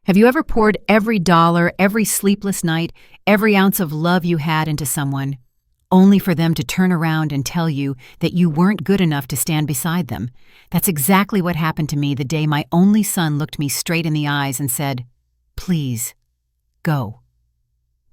Have you ever poured every dollar, every sleepless night, every ounce of love you had into someone, only for them to turn around and tell you that you weren't good enough to stand beside them? That's exactly what happened to me the day my only son looked me straight in the eyes and said, "Please, go."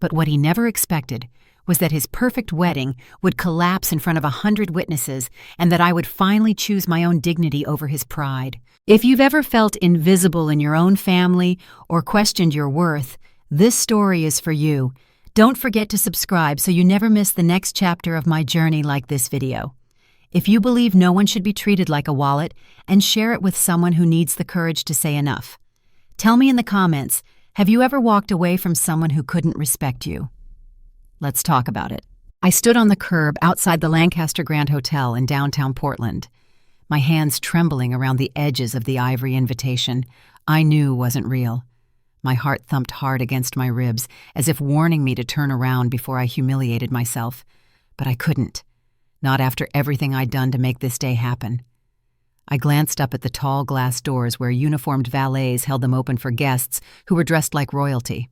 But what he never expected was that his perfect wedding would collapse in front of 100 witnesses and that I would finally choose my own dignity over his pride. If you've ever felt invisible in your own family or questioned your worth, this story is for you. Don't forget to subscribe so you never miss the next chapter of my journey like this video. If you believe no one should be treated like a wallet, and share it with someone who needs the courage to say enough. Tell me in the comments, have you ever walked away from someone who couldn't respect you? Let's talk about it. I stood on the curb outside the Lancaster Grand Hotel in downtown Portland, my hands trembling around the edges of the ivory invitation I knew wasn't real. My heart thumped hard against my ribs, as if warning me to turn around before I humiliated myself. But I couldn't. Not after everything I'd done to make this day happen. I glanced up at the tall glass doors where uniformed valets held them open for guests who were dressed like royalty.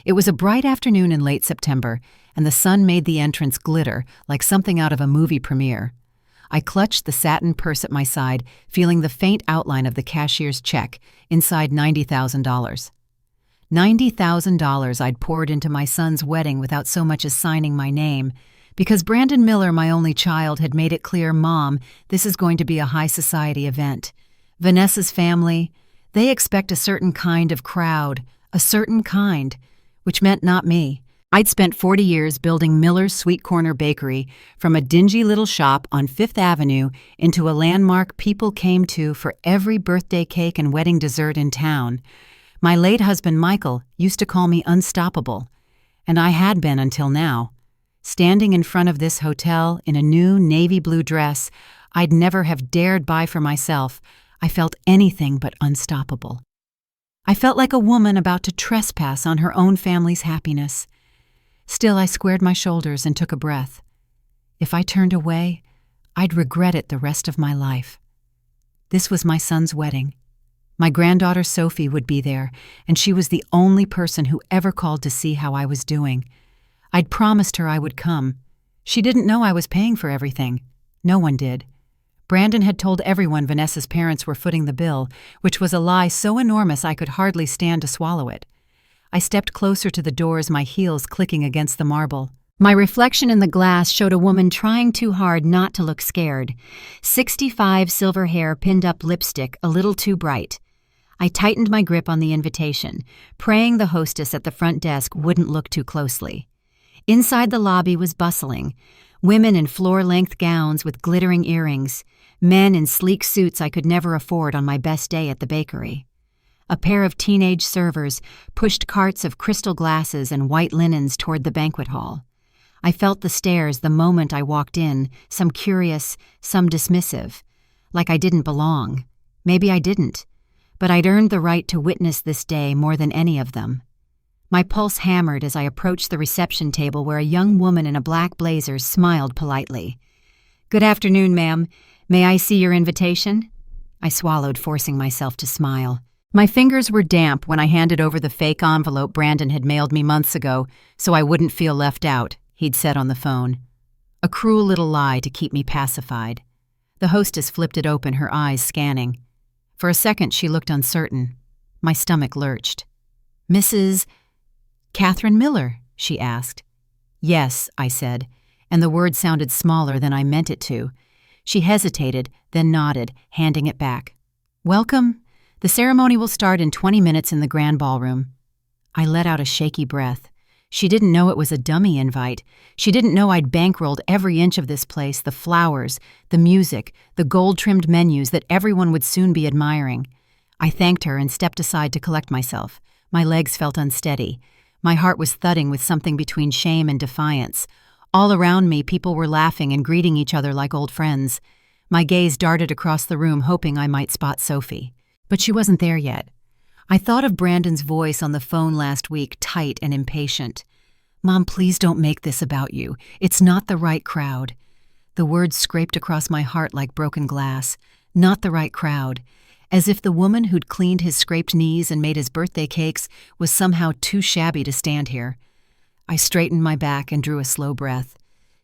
It was a bright afternoon in late September, and the sun made the entrance glitter like something out of a movie premiere. I clutched the satin purse at my side, feeling the faint outline of the cashier's check inside $90,000. $90,000 I'd poured into my son's wedding without so much as signing my name, because Brandon Miller, my only child, had made it clear, "Mom, this is going to be a high society event. Vanessa's family, they expect a certain kind of crowd, a certain kind," which meant not me. I'd spent 40 years building Miller's Sweet Corner Bakery from a dingy little shop on Fifth Avenue into a landmark people came to for every birthday cake and wedding dessert in town. My late husband, Michael, used to call me unstoppable, and I had been until now. Standing in front of this hotel in a new navy blue dress I'd never have dared buy for myself, I felt anything but unstoppable. I felt like a woman about to trespass on her own family's happiness. Still, I squared my shoulders and took a breath. If I turned away, I'd regret it the rest of my life. This was my son's wedding. My granddaughter Sophie would be there, and she was the only person who ever called to see how I was doing. I'd promised her I would come. She didn't know I was paying for everything. No one did. Brandon had told everyone Vanessa's parents were footing the bill, which was a lie so enormous I could hardly stand to swallow it. I stepped closer to the doors, my heels clicking against the marble. My reflection in the glass showed a woman trying too hard not to look scared. 65 silver hair, pinned up lipstick, a little too bright. I tightened my grip on the invitation, praying the hostess at the front desk wouldn't look too closely. Inside the lobby was bustling. Women in floor-length gowns with glittering earrings. Men in sleek suits I could never afford on my best day at the bakery. A pair of teenage servers pushed carts of crystal glasses and white linens toward the banquet hall. I felt the stares the moment I walked in, some curious, some dismissive. Like I didn't belong. Maybe I didn't. But I'd earned the right to witness this day more than any of them. My pulse hammered as I approached the reception table where a young woman in a black blazer smiled politely. "Good afternoon, ma'am. May I see your invitation?" I swallowed, forcing myself to smile. My fingers were damp when I handed over the fake envelope Brandon had mailed me months ago so I wouldn't feel left out, he'd said on the phone. A cruel little lie to keep me pacified. The hostess flipped it open, her eyes scanning. For a second she looked uncertain. My stomach lurched. "Mrs. Catherine Miller?" she asked. "Yes," I said, and the word sounded smaller than I meant it to. She hesitated, then nodded, handing it back. "Welcome. The ceremony will start in 20 minutes in the grand ballroom." I let out a shaky breath. She didn't know it was a dummy invite. She didn't know I'd bankrolled every inch of this place, the flowers, the music, the gold-trimmed menus that everyone would soon be admiring. I thanked her and stepped aside to collect myself. My legs felt unsteady. My heart was thudding with something between shame and defiance. All around me, people were laughing and greeting each other like old friends. My gaze darted across the room, hoping I might spot Sophie. But she wasn't there yet. I thought of Brandon's voice on the phone last week, tight and impatient. "Mom, please don't make this about you. It's not the right crowd." The words scraped across my heart like broken glass. Not the right crowd. as if the woman who'd cleaned his scraped knees and made his birthday cakes was somehow too shabby to stand here. I straightened my back and drew a slow breath.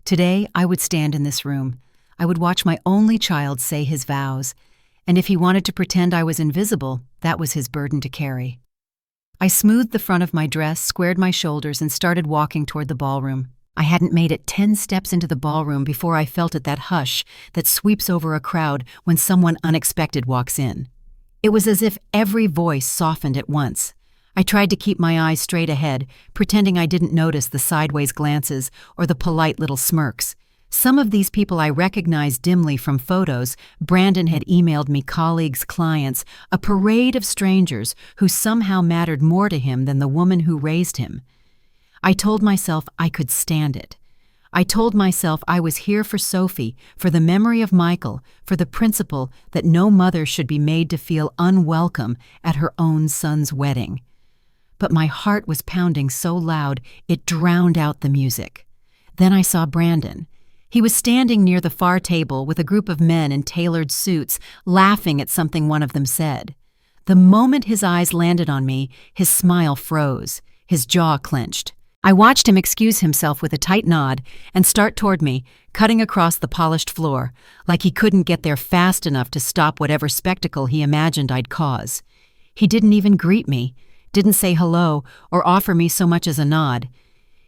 Today, I would stand in this room. I would watch my only child say his vows, and if he wanted to pretend I was invisible, that was his burden to carry. I smoothed the front of my dress, squared my shoulders, and started walking toward the ballroom. I hadn't made it 10 steps into the ballroom before I felt it, that hush that sweeps over a crowd when someone unexpected walks in. It was as if every voice softened at once. I tried to keep my eyes straight ahead, pretending I didn't notice the sideways glances or the polite little smirks. Some of these people I recognized dimly from photos. Brandon had emailed me colleagues, clients, a parade of strangers who somehow mattered more to him than the woman who raised him. I told myself I could stand it. I told myself I was here for Sophie, for the memory of Michael, for the principle that no mother should be made to feel unwelcome at her own son's wedding. But my heart was pounding so loud it drowned out the music. Then I saw Brandon. He was standing near the far table with a group of men in tailored suits, laughing at something one of them said. The moment his eyes landed on me, his smile froze, his jaw clenched. I watched him excuse himself with a tight nod and start toward me, cutting across the polished floor, like he couldn't get there fast enough to stop whatever spectacle he imagined I'd cause. He didn't even greet me, didn't say hello or offer me so much as a nod.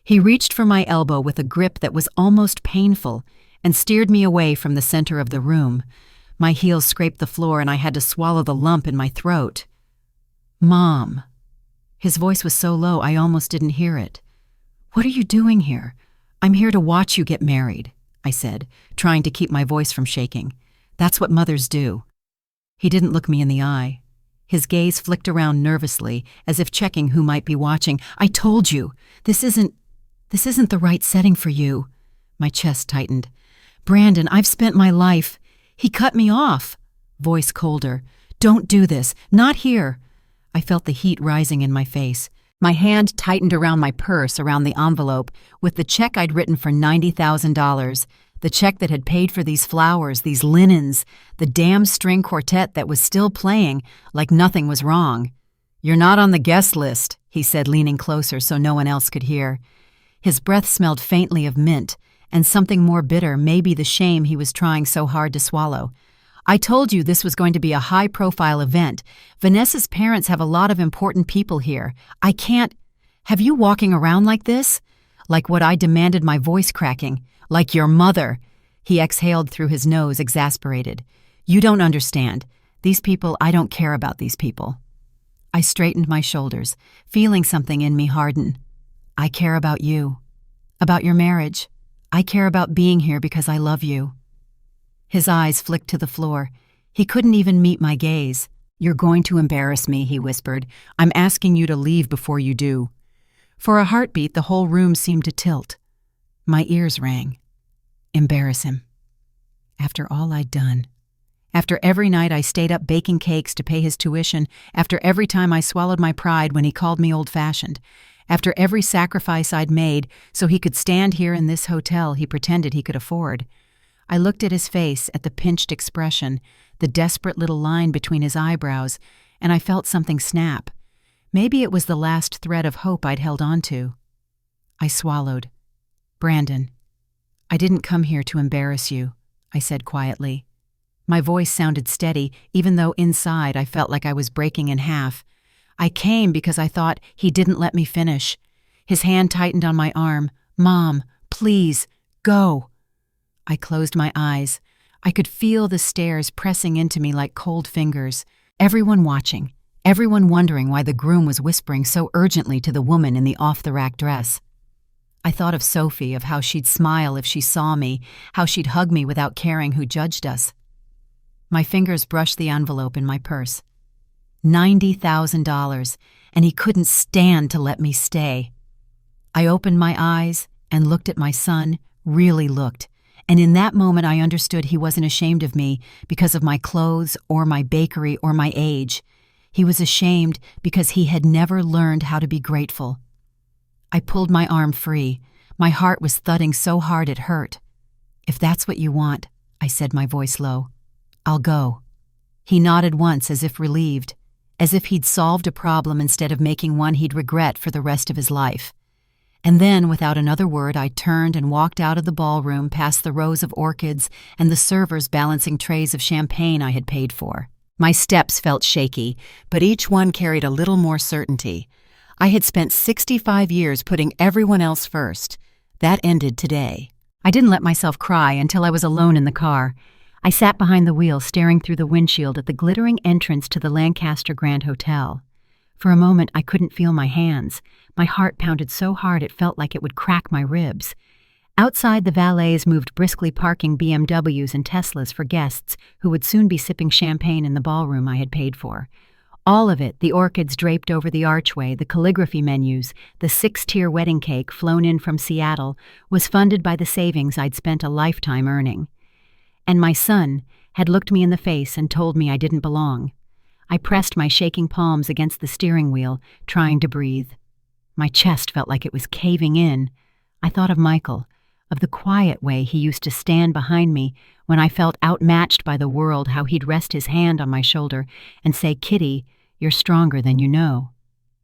He reached for my elbow with a grip that was almost painful and steered me away from the center of the room. My heels scraped the floor and I had to swallow the lump in my throat. "Mom." His voice was so low I almost didn't hear it. "What are you doing here?" "I'm here to watch you get married," I said, trying to keep my voice from shaking. "That's what mothers do." He didn't look me in the eye. His gaze flicked around nervously, as if checking who might be watching. "I told you, this isn't the right setting for you." My chest tightened. "Brandon, I've spent my life—" He cut me off. Voice colder. "Don't do this. Not here." I felt the heat rising in my face. My hand tightened around my purse, around the envelope, with the check I'd written for $90,000, the check that had paid for these flowers, these linens, the damn string quartet that was still playing like nothing was wrong. "You're not on the guest list," he said, leaning closer so no one else could hear. His breath smelled faintly of mint, and something more bitter, maybe the shame he was trying so hard to swallow. "I told you this was going to be a high-profile event. Vanessa's parents have a lot of important people here. I can't— Have you walking around like this?" "Like what I demanded," my voice cracking. "Like your mother." He exhaled through his nose, exasperated. "You don't understand. These people, I don't care about these people." I straightened my shoulders, feeling something in me harden. "I care about you. About your marriage. I care about being here because I love you." His eyes flicked to the floor. He couldn't even meet my gaze. "You're going to embarrass me," he whispered. "I'm asking you to leave before you do." For a heartbeat, the whole room seemed to tilt. My ears rang. Embarrass him. After all I'd done. After every night I stayed up baking cakes to pay his tuition, after every time I swallowed my pride when he called me old-fashioned, after every sacrifice I'd made so he could stand here in this hotel he pretended he could afford. I looked at his face, at the pinched expression, the desperate little line between his eyebrows, and I felt something snap. Maybe it was the last thread of hope I'd held on to. I swallowed. "Brandon, I didn't come here to embarrass you," I said quietly. My voice sounded steady, even though inside I felt like I was breaking in half. "I came because I thought he didn't let me finish." His hand tightened on my arm. "Mom, please, go." I closed my eyes. I could feel the stares pressing into me like cold fingers. Everyone watching, everyone wondering why the groom was whispering so urgently to the woman in the off-the-rack dress. I thought of Sophie, of how she'd smile if she saw me, how she'd hug me without caring who judged us. My fingers brushed the envelope in my purse. $90,000, and he couldn't stand to let me stay. I opened my eyes and looked at my son, really looked, and in that moment I understood he wasn't ashamed of me because of my clothes or my bakery or my age. He was ashamed because he had never learned how to be grateful. I pulled my arm free. My heart was thudding so hard it hurt. "If that's what you want," I said, my voice low, "I'll go." He nodded once as if relieved, as if he'd solved a problem instead of making one he'd regret for the rest of his life. And then, without another word, I turned and walked out of the ballroom past the rows of orchids and the servers balancing trays of champagne I had paid for. My steps felt shaky, but each one carried a little more certainty. I had spent 65 years putting everyone else first. That ended today. I didn't let myself cry until I was alone in the car. I sat behind the wheel, staring through the windshield at the glittering entrance to the Lancaster Grand Hotel. For a moment, I couldn't feel my hands. My heart pounded so hard it felt like it would crack my ribs. Outside, the valets moved briskly, parking BMWs and Teslas for guests who would soon be sipping champagne in the ballroom I had paid for. All of it, the orchids draped over the archway, the calligraphy menus, the 6-tier wedding cake flown in from Seattle, was funded by the savings I'd spent a lifetime earning. And my son had looked me in the face and told me I didn't belong. I pressed my shaking palms against the steering wheel, trying to breathe. My chest felt like it was caving in. I thought of Michael, of the quiet way he used to stand behind me when I felt outmatched by the world, how he'd rest his hand on my shoulder and say, "Kitty, you're stronger than you know."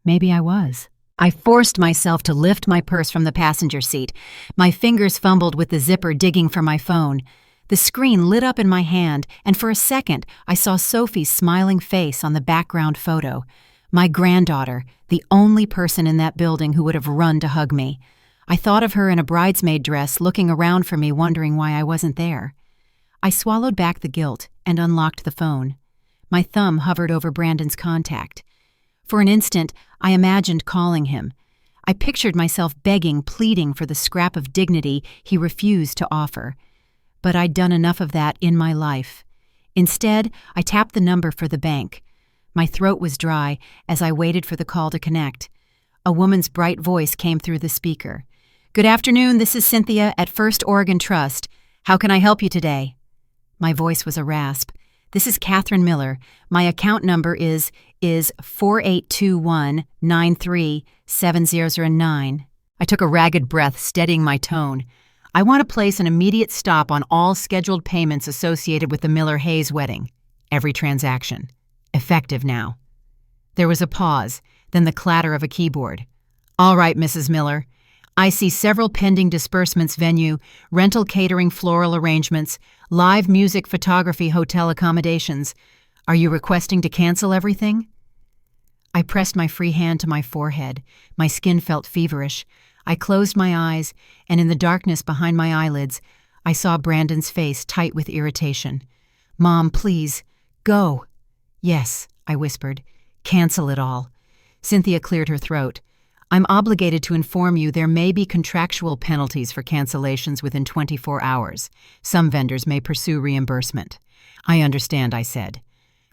Maybe I was. I forced myself to lift my purse from the passenger seat. My fingers fumbled with the zipper, digging for my phone. The screen lit up in my hand, and for a second, I saw Sophie's smiling face on the background photo. My granddaughter, the only person in that building who would have run to hug me. I thought of her in a bridesmaid dress, looking around for me, wondering why I wasn't there. I swallowed back the guilt and unlocked the phone. My thumb hovered over Brandon's contact. For an instant, I imagined calling him. I pictured myself begging, pleading for the scrap of dignity he refused to offer. But I'd done enough of that in my life. Instead, I tapped the number for the bank. My throat was dry as I waited for the call to connect. A woman's bright voice came through the speaker. "Good afternoon, this is Cynthia at First Oregon Trust. How can I help you today?" My voice was a rasp. "This is Catherine Miller. My account number is 4821937009. I took a ragged breath, steadying my tone. "I want to place an immediate stop on all scheduled payments associated with the Miller-Hayes wedding. Every transaction. Effective now." There was a pause, then the clatter of a keyboard. "All right, Mrs. Miller. I see several pending disbursements: venue, rental catering, floral arrangements, live music, photography, hotel accommodations. Are you requesting to cancel everything?" I pressed my free hand to my forehead. My skin felt feverish. I closed my eyes, and in the darkness behind my eyelids, I saw Brandon's face tight with irritation. "Mom, please, go." "Yes," I whispered. "Cancel it all." Cynthia cleared her throat. "I'm obligated to inform you there may be contractual penalties for cancellations within 24 hours. Some vendors may pursue reimbursement." "I understand," I said.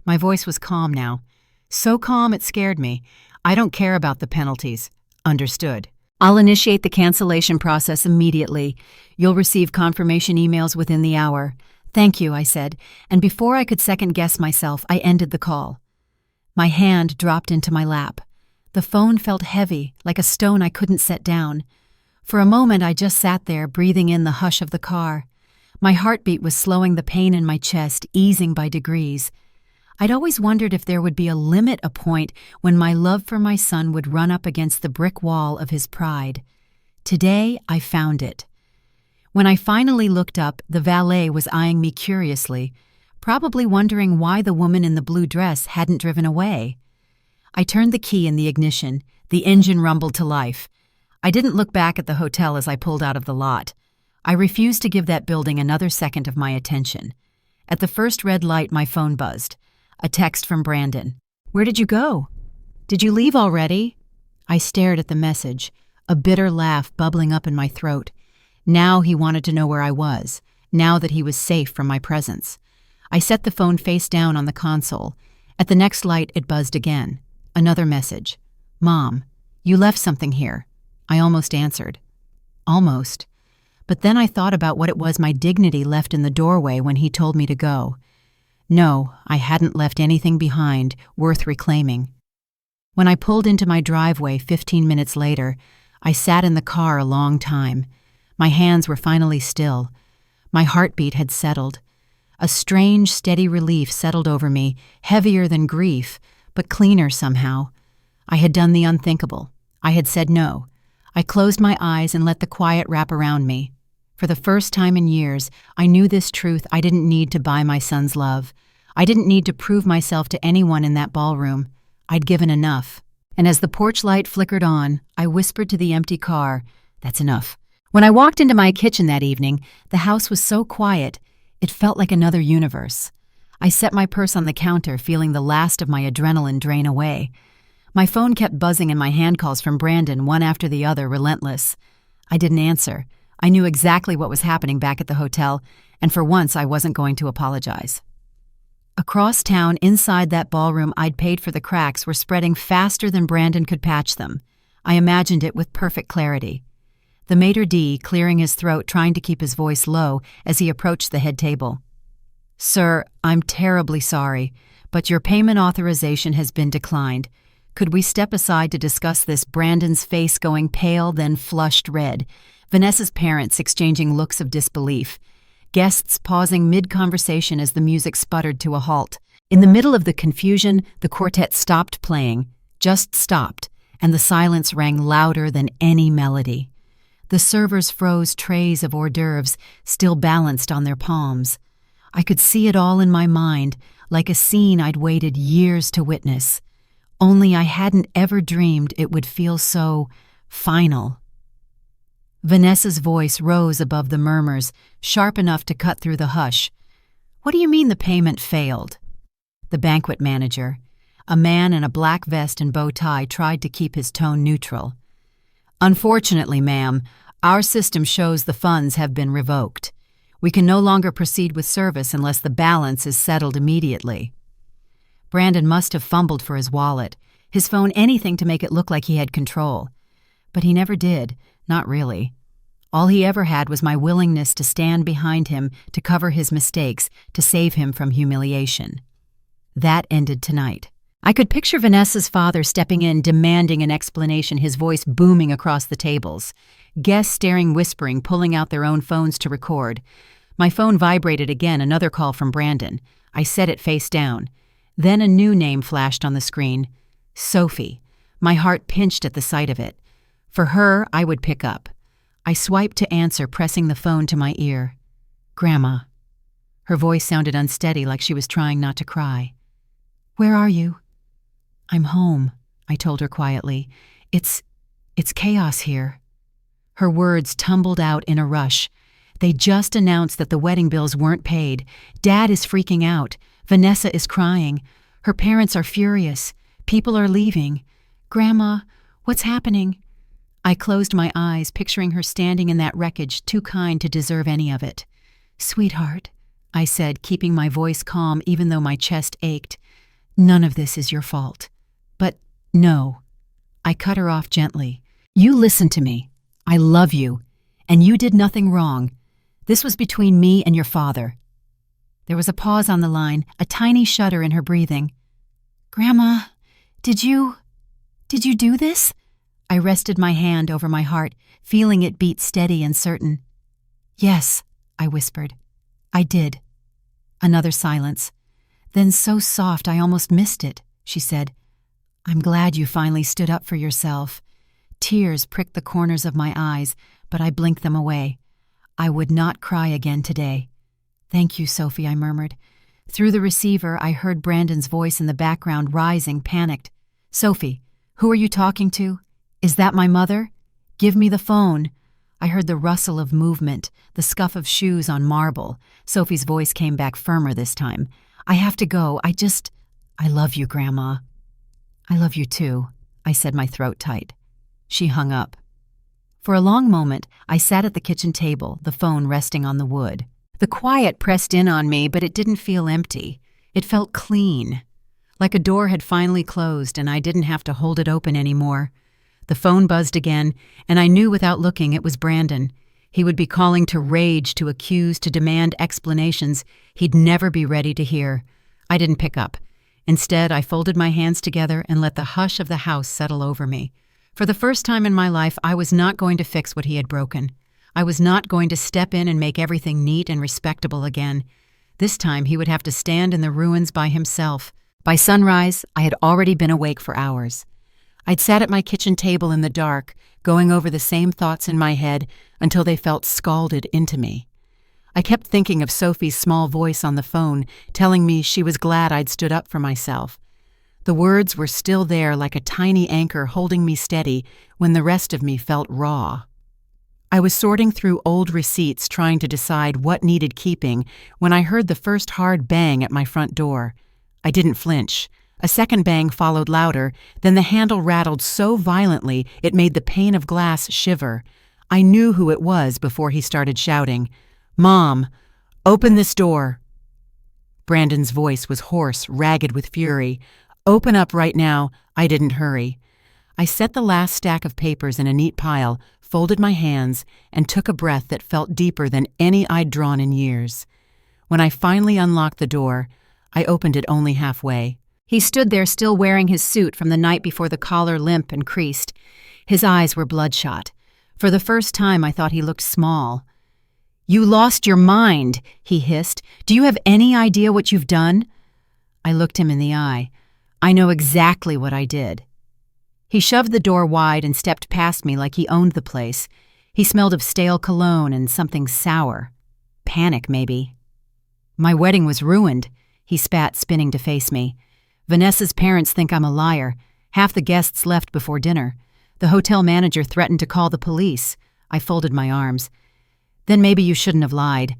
My voice was calm now. So calm it scared me. "I don't care about the penalties." "Understood. I'll initiate the cancellation process immediately. You'll receive confirmation emails within the hour." "Thank you," I said, and before I could second-guess myself, I ended the call. My hand dropped into my lap. The phone felt heavy, like a stone I couldn't set down. For a moment, I just sat there, breathing in the hush of the car. My heartbeat was slowing, the pain in my chest easing by degrees. I'd always wondered if there would be a limit, a point when my love for my son would run up against the brick wall of his pride. Today, I found it. When I finally looked up, the valet was eyeing me curiously, probably wondering why the woman in the blue dress hadn't driven away. I turned the key in the ignition. The engine rumbled to life. I didn't look back at the hotel as I pulled out of the lot. I refused to give that building another second of my attention. At the first red light, my phone buzzed. A text from Brandon. "Where did you go? Did you leave already?" I stared at the message, a bitter laugh bubbling up in my throat. Now he wanted to know where I was, now that he was safe from my presence. I set the phone face down on the console. At the next light, it buzzed again. Another message. "Mom, you left something here." I almost answered. Almost. But then I thought about what it was my dignity left in the doorway when he told me to go. No, I hadn't left anything behind worth reclaiming. When I pulled into my driveway 15 minutes later, I sat in the car a long time. My hands were finally still. My heartbeat had settled. A strange, steady relief settled over me, heavier than grief, but cleaner somehow. I had done the unthinkable. I had said no. I closed my eyes and let the quiet wrap around me. For the first time in years, I knew this truth: I didn't need to buy my son's love. I didn't need to prove myself to anyone in that ballroom. I'd given enough. And as the porch light flickered on, I whispered to the empty car, "That's enough." When I walked into my kitchen that evening, the house was so quiet, it felt like another universe. I set my purse on the counter, feeling the last of my adrenaline drain away. My phone kept buzzing and my hand calls from Brandon, one after the other, relentless. I didn't answer. I knew exactly what was happening back at the hotel, and for once I wasn't going to apologize. Across town, inside that ballroom I'd paid for, the cracks were spreading faster than Brandon could patch them. I imagined it with perfect clarity. The maitre d' clearing his throat, trying to keep his voice low as he approached the head table. "Sir, I'm terribly sorry, but your payment authorization has been declined. Could we step aside to discuss this?" Brandon's face going pale, then flushed red. Vanessa's parents exchanging looks of disbelief. Guests pausing mid-conversation as the music sputtered to a halt. In the middle of the confusion, the quartet stopped playing, just stopped, and the silence rang louder than any melody. The servers froze trays of hors d'oeuvres, still balanced on their palms. I could see it all in my mind, like a scene I'd waited years to witness. Only I hadn't ever dreamed it would feel so final. Vanessa's voice rose above the murmurs, sharp enough to cut through the hush. "What do you mean the payment failed?" The banquet manager, a man in a black vest and bow tie, tried to keep his tone neutral. "Unfortunately, ma'am, our system shows the funds have been revoked. We can no longer proceed with service unless the balance is settled immediately." Brandon must have fumbled for his wallet, his phone, anything to make it look like he had control. But he never did, not really. All he ever had was my willingness to stand behind him, to cover his mistakes, to save him from humiliation. That ended tonight. I could picture Vanessa's father stepping in, demanding an explanation, his voice booming across the tables. Guests staring, whispering, pulling out their own phones to record. My phone vibrated again, another call from Brandon. I set it face down. Then a new name flashed on the screen. Sophie. My heart pinched at the sight of it. For her, I would pick up. I swiped to answer, pressing the phone to my ear. "Grandma." Her voice sounded unsteady, like she was trying not to cry. "Where are you?" "I'm home," I told her quietly. It's chaos here." Her words tumbled out in a rush. "They just announced that the wedding bills weren't paid. Dad is freaking out. Vanessa is crying. Her parents are furious. People are leaving. Grandma, what's happening?" I closed my eyes, picturing her standing in that wreckage, too kind to deserve any of it. "Sweetheart," I said, keeping my voice calm even though my chest ached, "none of this is your fault." "But no." I cut her off gently. "You listen to me. I love you, and you did nothing wrong. This was between me and your father." There was a pause on the line, a tiny shudder in her breathing. "Grandma, did you do this?" I rested my hand over my heart, feeling it beat steady and certain. "Yes," I whispered. "I did." Another silence. Then so soft I almost missed it, she said, "I'm glad you finally stood up for yourself." Tears pricked the corners of my eyes, but I blinked them away. I would not cry again today. "Thank you, Sophie," I murmured. Through the receiver, I heard Brandon's voice in the background, rising, panicked. "Sophie, who are you talking to? Is that my mother? Give me the phone." I heard the rustle of movement, the scuff of shoes on marble. Sophie's voice came back firmer this time. "I have to go. I love you, Grandma." "I love you too," I said, my throat tight. She hung up. For a long moment, I sat at the kitchen table, the phone resting on the wood. The quiet pressed in on me, but it didn't feel empty. It felt clean, like a door had finally closed and I didn't have to hold it open anymore. The phone buzzed again, and I knew without looking it was Brandon. He would be calling to rage, to accuse, to demand explanations he'd never be ready to hear. I didn't pick up. Instead, I folded my hands together and let the hush of the house settle over me. For the first time in my life, I was not going to fix what he had broken. I was not going to step in and make everything neat and respectable again. This time he would have to stand in the ruins by himself. By sunrise, I had already been awake for hours. I'd sat at my kitchen table in the dark, going over the same thoughts in my head until they felt scalded into me. I kept thinking of Sophie's small voice on the phone, telling me she was glad I'd stood up for myself. The words were still there like a tiny anchor holding me steady when the rest of me felt raw. I was sorting through old receipts trying to decide what needed keeping when I heard the first hard bang at my front door. I didn't flinch. A second bang followed louder, then the handle rattled so violently it made the pane of glass shiver. I knew who it was before he started shouting, "Mom, open this door." Brandon's voice was hoarse, ragged with fury. "Open up right now." I didn't hurry. I set the last stack of papers in a neat pile, folded my hands, and took a breath that felt deeper than any I'd drawn in years. When I finally unlocked the door, I opened it only halfway. He stood there still wearing his suit from the night before, the collar limp and creased. His eyes were bloodshot. For the first time, I thought he looked small. "You lost your mind," he hissed. "Do you have any idea what you've done?" I looked him in the eye. "I know exactly what I did." He shoved the door wide and stepped past me like he owned the place. He smelled of stale cologne and something sour. Panic, maybe. "My wedding was ruined," he spat, spinning to face me. "Vanessa's parents think I'm a liar. Half the guests left before dinner. The hotel manager threatened to call the police." I folded my arms. "Then maybe you shouldn't have lied."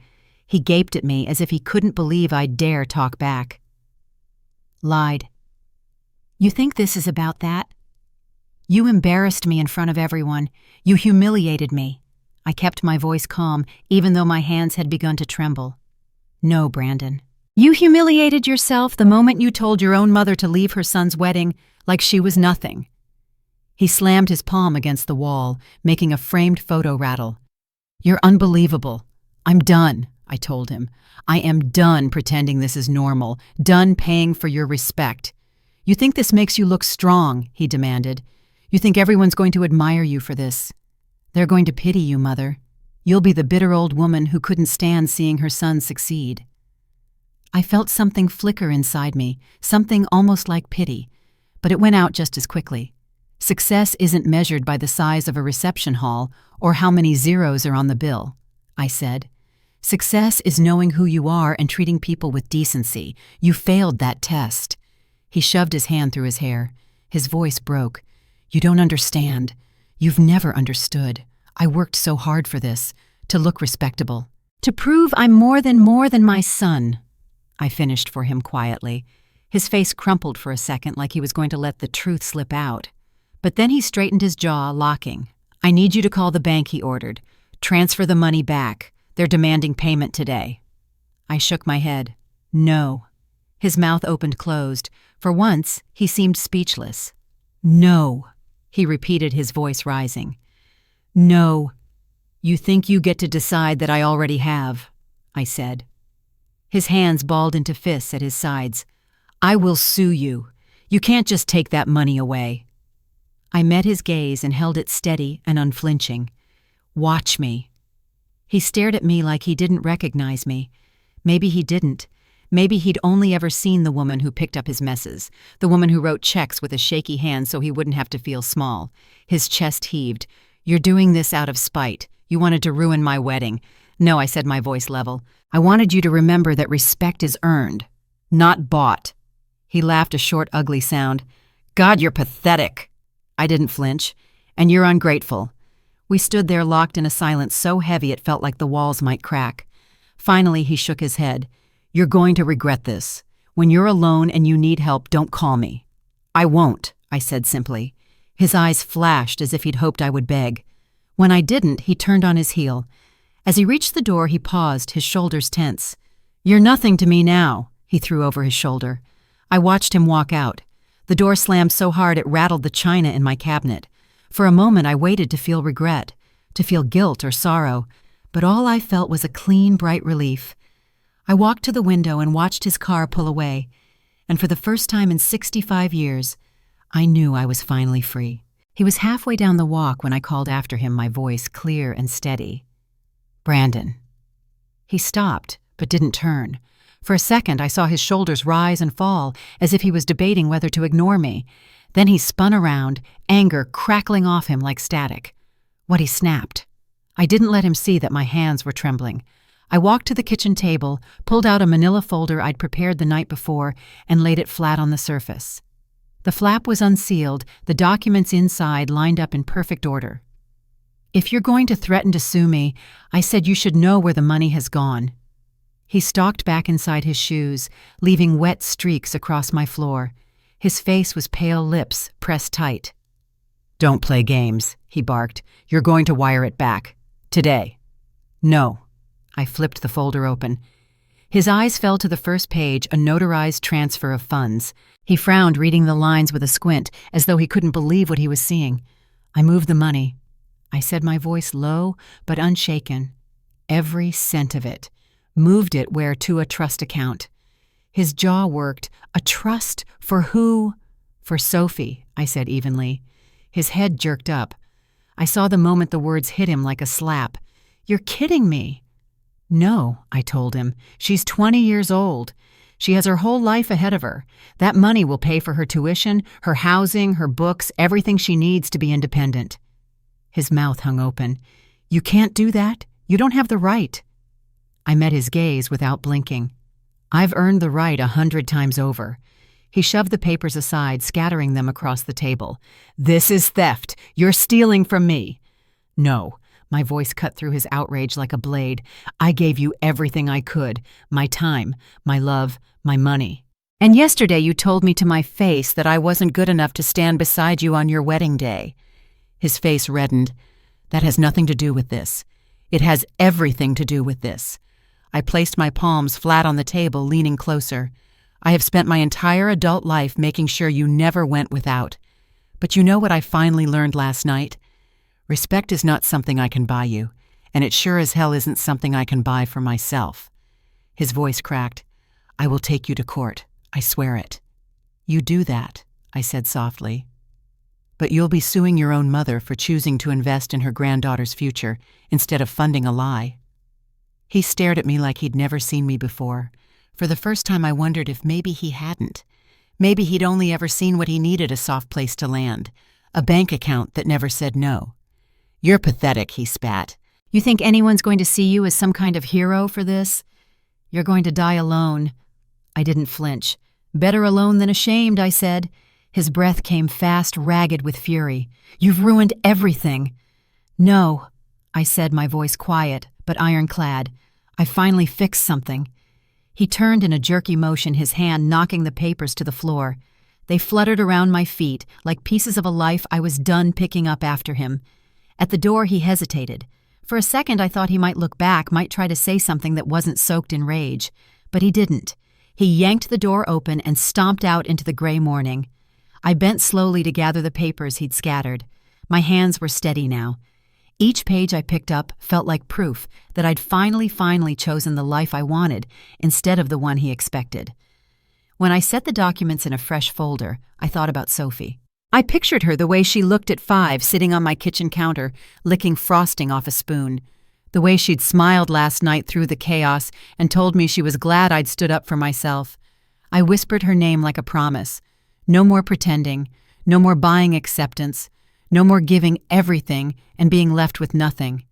He gaped at me as if he couldn't believe I'd dare talk back. "Lied. You think this is about that? You embarrassed me in front of everyone. You humiliated me." I kept my voice calm, even though my hands had begun to tremble. "No, Brandon. You humiliated yourself the moment you told your own mother to leave her son's wedding like she was nothing." He slammed his palm against the wall, making a framed photo rattle. "You're unbelievable. I'm done," I told him. "I am done pretending this is normal, done paying for your respect. You think this makes you look strong," he demanded. "You think everyone's going to admire you for this. They're going to pity you, Mother. You'll be the bitter old woman who couldn't stand seeing her son succeed." I felt something flicker inside me, something almost like pity, but it went out just as quickly. Success isn't measured by the size of a reception hall or how many zeros are on the bill, I said. Success is knowing who you are and treating people with decency. You failed that test. He shoved his hand through his hair. His voice broke. "You don't understand. You've never understood. I worked so hard for this, to look respectable. To prove I'm more than my son." I finished for him quietly. His face crumpled for a second like he was going to let the truth slip out. But then he straightened his jaw, locking. "I need you to call the bank," he ordered. "Transfer the money back. They're demanding payment today." I shook my head. "No." His mouth opened closed. For once, he seemed speechless. "No," he repeated, his voice rising. "No. You think you get to decide that I already have," I said. His hands balled into fists at his sides. "I will sue you. You can't just take that money away." I met his gaze and held it steady and unflinching. "Watch me." He stared at me like he didn't recognize me. Maybe he didn't. Maybe he'd only ever seen the woman who picked up his messes, the woman who wrote checks with a shaky hand so he wouldn't have to feel small. His chest heaved. "You're doing this out of spite. You wanted to ruin my wedding." "No," I said, my voice level. "I wanted you to remember that respect is earned, not bought." He laughed a short, ugly sound. "God, you're pathetic." I didn't flinch. "And you're ungrateful." We stood there locked in a silence so heavy it felt like the walls might crack. Finally, he shook his head. "You're going to regret this. When you're alone and you need help, don't call me." "I won't," I said simply. His eyes flashed as if he'd hoped I would beg. When I didn't, he turned on his heel. As he reached the door, he paused, his shoulders tense. "You're nothing to me now," he threw over his shoulder. I watched him walk out. The door slammed so hard it rattled the china in my cabinet. For a moment I waited to feel regret, to feel guilt or sorrow, but all I felt was a clean, bright relief. I walked to the window and watched his car pull away, and for the first time in 65 years, I knew I was finally free. He was halfway down the walk when I called after him, my voice clear and steady. "Brandon." He stopped, but didn't turn. For a second, I saw his shoulders rise and fall, as if he was debating whether to ignore me. Then he spun around, anger crackling off him like static. What he snapped. I didn't let him see that my hands were trembling. I walked to the kitchen table, pulled out a manila folder I'd prepared the night before, and laid it flat on the surface. The flap was unsealed, the documents inside lined up in perfect order. "If you're going to threaten to sue me, I said you should know where the money has gone." He stalked back inside his shoes, leaving wet streaks across my floor. His face was pale lips pressed tight. "Don't play games," he barked. "You're going to wire it back. Today." "No." I flipped the folder open. His eyes fell to the first page, a notarized transfer of funds. He frowned, reading the lines with a squint, as though he couldn't believe what he was seeing. "I moved the money," I said, my voice low but unshaken. "Every cent of it. Moved it where to a trust account." His jaw worked. "A trust? For who?" "For Sophie," I said evenly. His head jerked up. I saw the moment the words hit him like a slap. "You're kidding me." "No," I told him. "She's 20 years old. She has her whole life ahead of her. That money will pay for her tuition, her housing, her books, everything she needs to be independent." His mouth hung open. "You can't do that. You don't have the right." I met his gaze without blinking. "I've earned the right 100 times over." He shoved the papers aside, scattering them across the table. "This is theft. You're stealing from me." "No." My voice cut through his outrage like a blade. "I gave you everything I could. My time, my love, my money. And yesterday you told me to my face that I wasn't good enough to stand beside you on your wedding day." His face reddened. "That has nothing to do with this. It has everything to do with this." I placed my palms flat on the table, leaning closer. "I have spent my entire adult life making sure you never went without. But you know what I finally learned last night? Respect is not something I can buy you, and it sure as hell isn't something I can buy for myself." His voice cracked. "I will take you to court. I swear it." "You do that," I said softly. "But you'll be suing your own mother for choosing to invest in her granddaughter's future instead of funding a lie." He stared at me like he'd never seen me before. For the first time I wondered if maybe he hadn't. Maybe he'd only ever seen what he needed: a soft place to land, a bank account that never said no. "You're pathetic," he spat. "You think anyone's going to see you as some kind of hero for this? You're going to die alone." I didn't flinch. "Better alone than ashamed," I said. His breath came fast, ragged with fury. "You've ruined everything." "No," I said, my voice quiet but ironclad. "I finally fixed something." He turned in a jerky motion, his hand knocking the papers to the floor. They fluttered around my feet like pieces of a life I was done picking up after him. At the door he hesitated. For a second I thought he might look back, might try to say something that wasn't soaked in rage. But he didn't. He yanked the door open and stomped out into the gray morning. I bent slowly to gather the papers he'd scattered. My hands were steady now. Each page I picked up felt like proof that I'd finally chosen the life I wanted instead of the one he expected. When I set the documents in a fresh folder, I thought about Sophie. I pictured her the way she looked at 5, sitting on my kitchen counter, licking frosting off a spoon. The way she'd smiled last night through the chaos and told me she was glad I'd stood up for myself. I whispered her name like a promise. No more pretending, no more buying acceptance, no more giving everything and being left with nothing.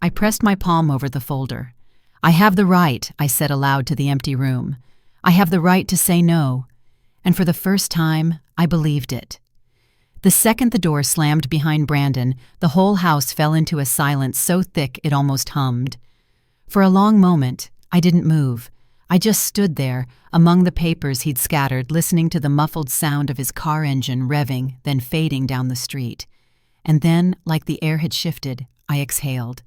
I pressed my palm over the folder. "I have the right," I said aloud to the empty room. "I have the right to say no." And for the first time, I believed it. The second the door slammed behind Brandon, the whole house fell into a silence so thick it almost hummed. For a long moment, I didn't move. I just stood there, among the papers he'd scattered, listening to the muffled sound of his car engine revving, then fading down the street. And then, like the air had shifted, I exhaled.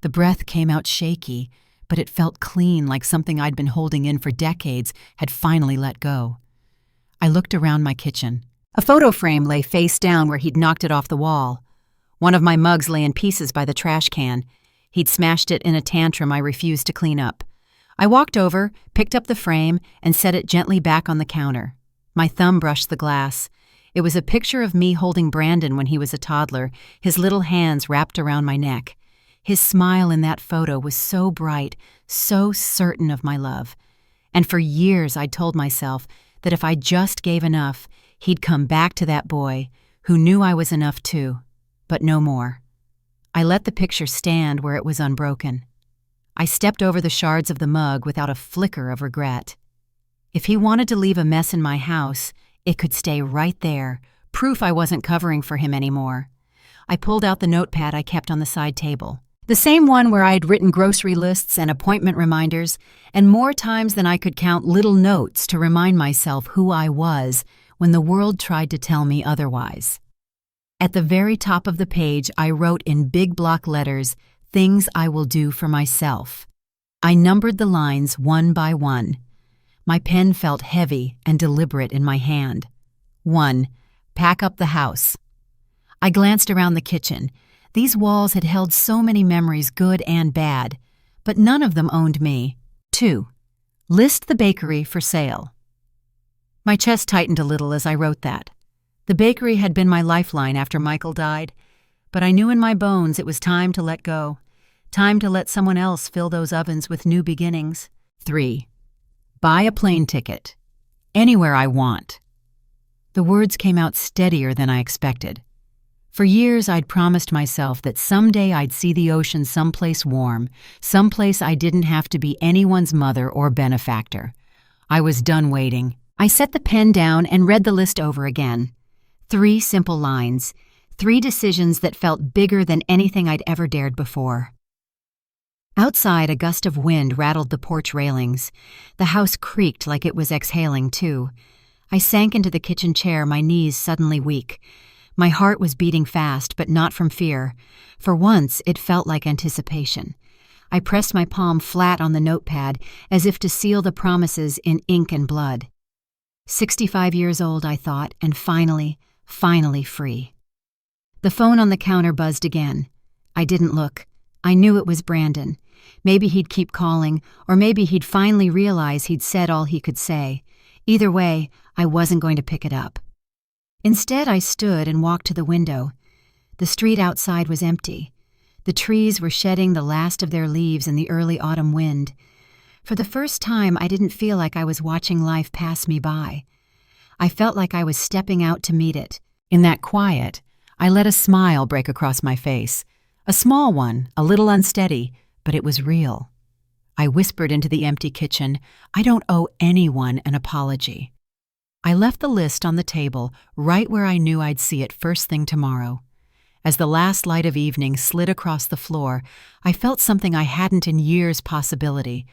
The breath came out shaky, but it felt clean, like something I'd been holding in for decades had finally let go. I looked around my kitchen. A photo frame lay face down where he'd knocked it off the wall. One of my mugs lay in pieces by the trash can. He'd smashed it in a tantrum I refused to clean up. I walked over, picked up the frame, and set it gently back on the counter. My thumb brushed the glass. It was a picture of me holding Brandon when he was a toddler, his little hands wrapped around my neck. His smile in that photo was so bright, so certain of my love. And for years I'd told myself that if I just gave enough, he'd come back to that boy who knew I was enough too, but no more. I let the picture stand where it was unbroken. I stepped over the shards of the mug without a flicker of regret. If he wanted to leave a mess in my house, it could stay right there, proof I wasn't covering for him anymore. I pulled out the notepad I kept on the side table. The same one where I had written grocery lists and appointment reminders, and more times than I could count little notes to remind myself who I was when the world tried to tell me otherwise. At the very top of the page, I wrote in big block letters, "Things I will do for myself." I numbered the lines one by one. My pen felt heavy and deliberate in my hand. 1. Pack up the house. I glanced around the kitchen. These walls had held so many memories, good and bad, but none of them owned me. 2. List the bakery for sale. My chest tightened a little as I wrote that. The bakery had been my lifeline after Michael died, but I knew in my bones it was time to let go, time to let someone else fill those ovens with new beginnings. 3. Buy a plane ticket. Anywhere I want. The words came out steadier than I expected. For years I'd promised myself that someday I'd see the ocean someplace warm, someplace I didn't have to be anyone's mother or benefactor. I was done waiting. I set the pen down and read the list over again. 3 simple lines, 3 decisions that felt bigger than anything I'd ever dared before. Outside, a gust of wind rattled the porch railings. The house creaked like it was exhaling, too. I sank into the kitchen chair, my knees suddenly weak. My heart was beating fast, but not from fear. For once, it felt like anticipation. I pressed my palm flat on the notepad, as if to seal the promises in ink and blood. 65 years old, I thought, and finally free. The phone on the counter buzzed again. I didn't look. I knew it was Brandon. Maybe he'd keep calling, or maybe he'd finally realize he'd said all he could say. Either way, I wasn't going to pick it up. Instead, I stood and walked to the window. The street outside was empty. The trees were shedding the last of their leaves in the early autumn wind. For the first time, I didn't feel like I was watching life pass me by. I felt like I was stepping out to meet it. In that quiet, I let a smile break across my face. A small one, a little unsteady, but it was real. I whispered into the empty kitchen, "I don't owe anyone an apology." I left the list on the table, right where I knew I'd see it first thing tomorrow. As the last light of evening slid across the floor, I felt something I hadn't in years possibility.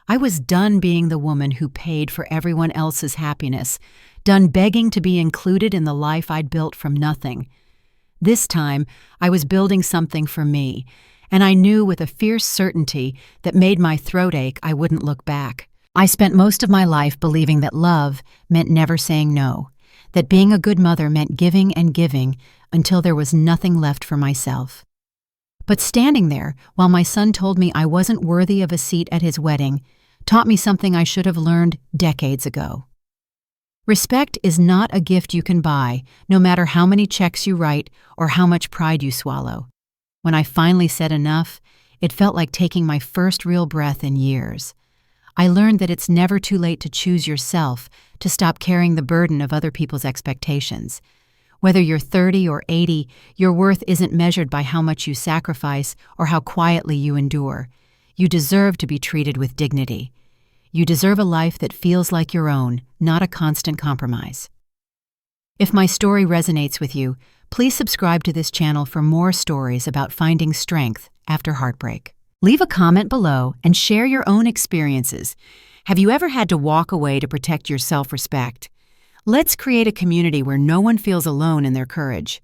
I was done being the woman who paid for everyone else's happiness, done begging to be included in the life I'd built from nothing. This time, I was building something for me, and I knew with a fierce certainty that made my throat ache I wouldn't look back. I spent most of my life believing that love meant never saying no, that being a good mother meant giving and giving until there was nothing left for myself. But standing there, while my son told me I wasn't worthy of a seat at his wedding, taught me something I should have learned decades ago. Respect is not a gift you can buy, no matter how many checks you write or how much pride you swallow. When I finally said enough, it felt like taking my first real breath in years. I learned that it's never too late to choose yourself, to stop carrying the burden of other people's expectations. Whether you're 30 or 80, your worth isn't measured by how much you sacrifice or how quietly you endure. You deserve to be treated with dignity. You deserve a life that feels like your own, not a constant compromise. If my story resonates with you, please subscribe to this channel for more stories about finding strength after heartbreak. Leave a comment below and share your own experiences. Have you ever had to walk away to protect your self-respect? Let's create a community where no one feels alone in their courage.